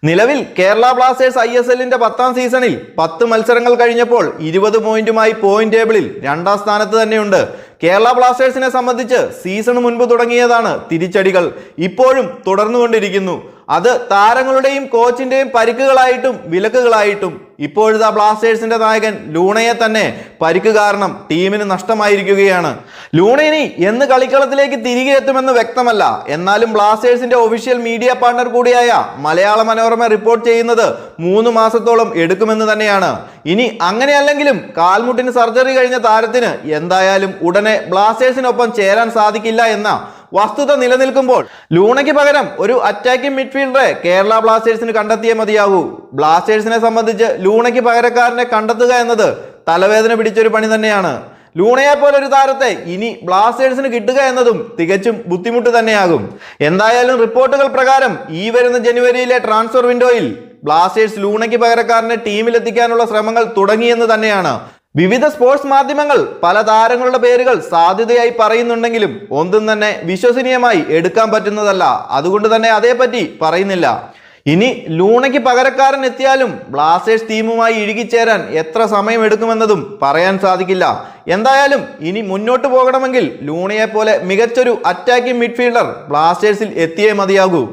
നിലവിൽ കേരള ബ്ലാസ്റ്റേഴ്സ് ISLന്റെ 10ാം സീസണിൽ 10 മത്സരങ്ങൾ കഴിഞ്ഞപ്പോൾ 20 പോയിന്റുമായി പോയിന്റ് ടേബിളിൽ 2ാം സ്ഥാനത്ത് തന്നെയുണ്ട്. കേരള ബ്ലാസ്റ്റേഴ്സിനെ സംബന്ധിച്ച് സീസൺ മുൻപ് തുടങ്ങിയതാണ് തിരിച്ചടികൾ ഇപ്പോഴും തുടർന്നുകൊണ്ടിരിക്കുന്നു. അത് താരങ്ങളുടെയും കോച്ചിന്റെയും പരിക്കുകളായിട്ടും വിലക്കുകളായിട്ടും. ഇപ്പോഴത്തെ ബ്ലാസ്റ്റേഴ്സിന്റെ നായകൻ ലൂണയെ തന്നെ പരിക്ക് കാരണം ടീമിന് നഷ്ടമായിരിക്കുകയാണ്. ലൂണ ഇനി എന്ന് കളിക്കളത്തിലേക്ക് തിരികെ എത്തുമെന്ന് വ്യക്തമല്ല. എന്നാലും ബ്ലാസ്റ്റേഴ്സിന്റെ ഒഫീഷ്യൽ മീഡിയ പാർട്ണർ കൂടിയായ മലയാള മനോരമ റിപ്പോർട്ട് ചെയ്യുന്നത് 3 മാസത്തോളം എടുക്കുമെന്ന് തന്നെയാണ്. ഇനി അങ്ങനെയല്ലെങ്കിലും കാൽമുട്ടിന് സർജറി കഴിഞ്ഞ താരത്തിന് എന്തായാലും ഉടനെ ബ്ലാസ്റ്റേഴ്സിനൊപ്പം ചേരാൻ സാധിക്കില്ല എന്ന വസ്തുത നിലനിൽക്കുമ്പോൾ ലൂണയ്ക്ക് പകരം ഒരു അറ്റാക്കിംഗ് മിഡ്ഫീൽഡറെ കേരള ബ്ലാസ്റ്റേഴ്സിന് കണ്ടെത്തിയേ മതിയാകൂ. ബ്ലാസ്റ്റേഴ്സിനെ സംബന്ധിച്ച് ലൂണയ്ക്ക് പകരക്കാരനെ കണ്ടെത്തുക എന്നത് തലവേദന പിടിച്ചൊരു പണി തന്നെയാണ്. ലൂണയെ പോലെ ഒരു താരത്തെ ഇനി ബ്ലാസ്റ്റേഴ്സിന് കിട്ടുക എന്നതും തികച്ചും ബുദ്ധിമുട്ട് തന്നെയാകും. എന്തായാലും റിപ്പോർട്ടുകൾ പ്രകാരം ഈ വരുന്ന ജനുവരിയിലെ ട്രാൻസ്ഫർ വിൻഡോയിൽ ബ്ലാസ്റ്റേഴ്സ് ലൂണയ്ക്ക് പകരക്കാരനെ ടീമിലെത്തിക്കാനുള്ള ശ്രമങ്ങൾ തുടങ്ങിയെന്ന് തന്നെയാണ്. വിവിധ സ്പോർട്സ് മാധ്യമങ്ങൾ പല താരങ്ങളുടെ പേരുകൾ സാധ്യതയായി പറയുന്നുണ്ടെങ്കിലും ഒന്നും തന്നെ വിശ്വസനീയമായി എടുക്കാൻ പറ്റുന്നതല്ല. അതുകൊണ്ട് തന്നെ അതേപറ്റി പറയുന്നില്ല. ഇനി ലൂണയ്ക്ക് പകരക്കാരൻ എത്തിയാലും ബ്ലാസ്റ്റേഴ്സ് ടീമുമായി ഇഴുകിച്ചേരാൻ എത്ര സമയം എടുക്കുമെന്നതും പറയാൻ സാധിക്കില്ല. എന്തായാലും ഇനി മുന്നോട്ട് പോകണമെങ്കിൽ ലൂണയെ പോലെ മികച്ചൊരു അറ്റാക്കിംഗ് മിഡ്ഫീൽഡർ ബ്ലാസ്റ്റേഴ്സിൽ എത്തിയേ മതിയാകൂ.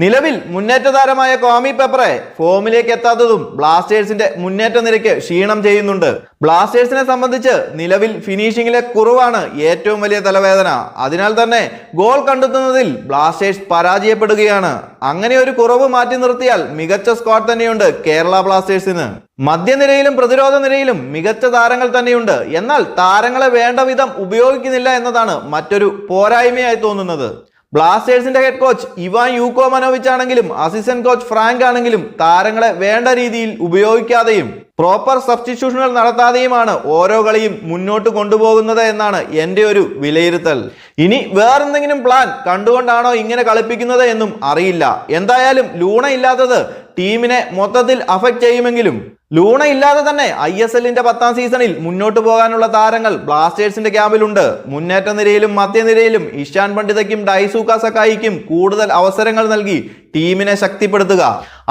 നിലവിൽ മുന്നേറ്റ താരമായ കോമി പെപ്പറെ ഫോമിലേക്ക് എത്താത്തതും ബ്ലാസ്റ്റേഴ്സിന്റെ മുന്നേറ്റ നിരക്ക് ക്ഷീണം ചെയ്യുന്നുണ്ട്. ബ്ലാസ്റ്റേഴ്സിനെ സംബന്ധിച്ച് നിലവിൽ ഫിനിഷിംഗിലെ കുറവാണ് ഏറ്റവും വലിയ തലവേദന. അതിനാൽ തന്നെ ഗോൾ കണ്ടെത്തുന്നതിൽ ബ്ലാസ്റ്റേഴ്സ് പരാജയപ്പെടുകയാണ്. അങ്ങനെ ഒരു കുറവ് മാറ്റി നിർത്തിയാൽ മികച്ച സ്ക്വാഡ് തന്നെയുണ്ട് കേരള ബ്ലാസ്റ്റേഴ്സിന്. മധ്യനിരയിലും പ്രതിരോധ നിരയിലും മികച്ച താരങ്ങൾ തന്നെയുണ്ട്. എന്നാൽ താരങ്ങളെ വേണ്ട വിധം ഉപയോഗിക്കുന്നില്ല എന്നതാണ് മറ്റൊരു പോരായ്മയായി തോന്നുന്നത്. ബ്ലാസ്റ്റേഴ്സിന്റെ ഹെഡ് കോച്ച് ഇവാൻ യൂക്കോമനോവിച്ച് ആണെങ്കിലും അസിസ്റ്റന്റ് കോച്ച് ഫ്രാങ്ക് ആണെങ്കിലും താരങ്ങളെ വേണ്ട രീതിയിൽ ഉപയോഗിക്കാതെയും പ്രോപ്പർ സബ്സ്റ്റിറ്റ്യൂഷനുകൾ നടത്താതെയുമാണ് ഓരോ കളിയും മുന്നോട്ട് കൊണ്ടുപോകുന്നത് എന്നാണ് എൻ്റെ ഒരു വിലയിരുത്തൽ. ഇനി വേറെന്തെങ്കിലും പ്ലാൻ കണ്ടുകൊണ്ടാണോ ഇങ്ങനെ കളിപ്പിക്കുന്നത് എന്നും അറിയില്ല. എന്തായാലും ലൂണ ഇല്ലാത്തത് ടീമിനെ മൊത്തത്തിൽ അഫക്റ്റ് ചെയ്യുമെങ്കിലും ലൂണ ഇല്ലാതെ തന്നെ ISLന്റെ 10ാം സീസണിൽ മുന്നോട്ട് പോകാനുള്ള താരങ്ങൾ ബ്ലാസ്റ്റേഴ്സിന്റെ ക്യാമ്പിലുണ്ട്. മുന്നേറ്റ നിരയിലും മധ്യനിരയിലും ഇഷാൻ പണ്ഡിതയ്ക്കും ഡൈസൂക്ക സക്കായിക്കും കൂടുതൽ അവസരങ്ങൾ നൽകി ടീമിനെ ശക്തിപ്പെടുത്തുക.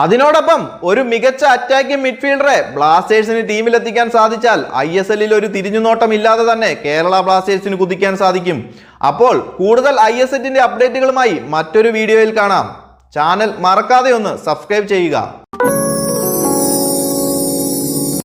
അതിനോടൊപ്പം ഒരു മികച്ച അറ്റാക്കിംഗ് മിഡ്ഫീൽഡറെ ബ്ലാസ്റ്റേഴ്സിന് ടീമിലെത്തിക്കാൻ സാധിച്ചാൽ ISLൽ ഒരു തിരിഞ്ഞുനോട്ടം ഇല്ലാതെ തന്നെ കേരള ബ്ലാസ്റ്റേഴ്സിന് കുതിക്കാൻ സാധിക്കും. അപ്പോൾ കൂടുതൽ ISLന്റെ അപ്ഡേറ്റുകളുമായി മറ്റൊരു വീഡിയോയിൽ കാണാം. ചാനൽ മറക്കാതെ ഒന്ന് സബ്സ്ക്രൈബ് ചെയ്യുക.